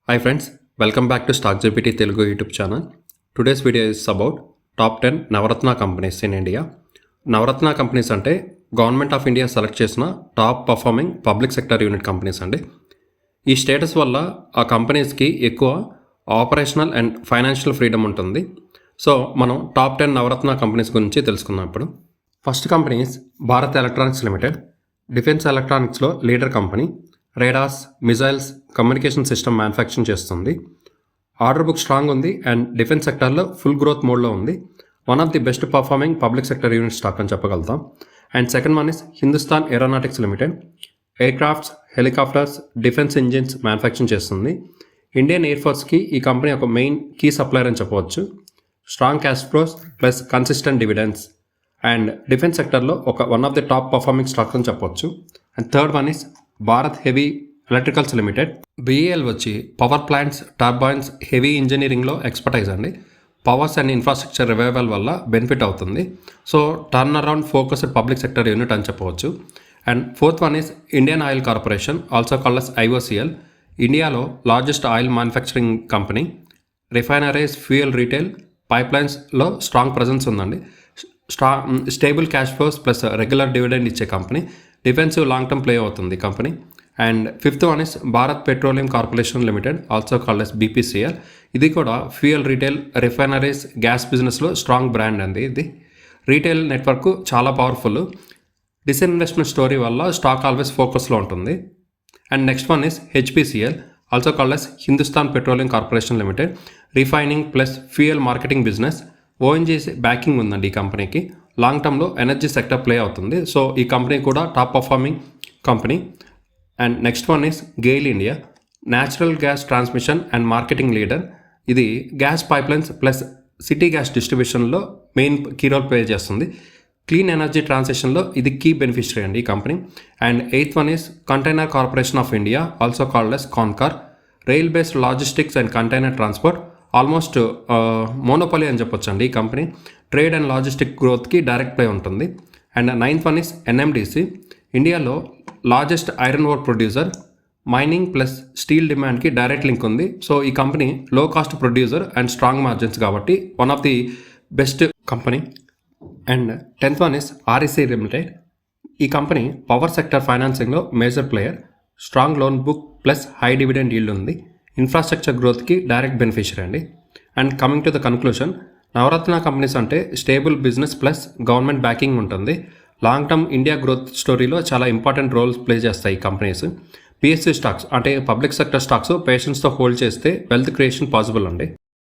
Hi friends, welcome back to Stock GPT Telugu YouTube channel. Today's video is about top 10 Navaratna companies in India. Navaratna companies అంటే government of India select చేసిన top performing public sector unit companies అండి. ఈ status వల్ల ఆ కంపెనీస్కి ఎక్కువ operational and financial freedom ఉంటుంది. So మనం టాప్ 10 నవరత్న కంపెనీస్ గురించి తెలుసుకుందాం ఇప్పుడు. First companies Bharat Electronics Limited, defence ఎలక్ట్రానిక్స్లో leader company. Radars, missiles, communication system manufacturing చేస్తుంది. ఆర్డర్ బుక్ స్ట్రాంగ్ ఉంది అండ్ డిఫెన్స్ సెక్టర్లో ఫుల్ గ్రోత్ మోడ్లో ఉంది. One of the best performing public sector unit stock అని చెప్పగలుగుతాం. And second one is Hindustan Aeronautics Limited. Aircrafts, helicopters, defence engines manufacturing చేస్తుంది. Indian air ఫోర్స్కి ఈ కంపెనీ ఒక మెయిన్ కీ సప్లయర్ అని చెప్పవచ్చు. Strong cash flows plus consistent dividends and defence సెక్టర్లో one of the top performing stocks అని చెప్పవచ్చు. And third one is Bharat Heavy Electricals Limited. BEL వచ్చి పవర్ ప్లాంట్స్, టర్బైన్స్, హెవీ ఇంజనీరింగ్లో ఎక్స్పర్టైజ్ అండి. Powers and infrastructure revival వల్ల benefit అవుతుంది. So turn around focused public sector unit అని చెప్పవచ్చు. And fourth one is Indian Oil Corporation, also called as IOCL. ఇండియాలో largest oil manufacturing company. Refineries, fuel retail, పైప్లైన్స్లో strong presence ఉందండి. Stable cash flows plus regular dividend ఇచ్చే company. Defensive long term play అవుతుంది company. And fifth one is Bharat Petroleum Corporation Limited, also called as BPCL. ఇది కూడా fuel retail, refineries, gas బిజినెస్లో strong brand అండి. ఇది retail network చాలా powerful. Disinvestment story వల్ల stock always ఫోకస్లో ఉంటుంది. And next one is HPCL, also called as Hindustan Petroleum Corporation Limited. Refining plus fuel marketing business. ONGC backing ఉందండి ఈ కంపెనీకి. లాంగ్ టర్మ్లో ఎనర్జీ సెక్టర్ ప్లే అవుతుంది. సో ఈ కంపెనీ కూడా top performing company. And next one is GAIL India, natural gas transmission and marketing leader. ఇది gas pipelines plus city gas డిస్ట్రిబ్యూషన్లో main key role play చేస్తుంది. క్లీన్ ఎనర్జీ ట్రాన్సిషన్లో ఇది key beneficiary అండి ఈ company. And eighth one is container corporation of India, also called as Concor. Rail based logistics and container transport almost monopoly అని చెప్పొచ్చు అండి ఈ company. Trade and logistic గ్రోత్కి direct play ఉంటుంది. And ninth one is NMDC. ఇండియాలో largest iron ore producer. Mining plus steel డిమాండ్కి direct link ఉంది. So ఈ company low cost producer and strong margins కాబట్టి one of the best company. And tenth one is REC limited. ఈ company power sector ఫైనాన్సింగ్లో major player. Strong loan book plus high dividend yield ఉంది. Infrastructure గ్రోత్కి direct beneficiary అండి. And coming to the conclusion, Navratna companies అంటే stable business plus government backing ఉంటుంది. Long term India growth స్టోరీలో చాలా important roles play చేస్తాయి ఈ కంపెనీస్. PSU స్టాక్స్ అంటే పబ్లిక్ సెక్టర్ స్టాక్స్ పేషెన్స్తో హోల్డ్ చేస్తే వెల్త్ క్రియేషన్ పాసిబుల్ అండి.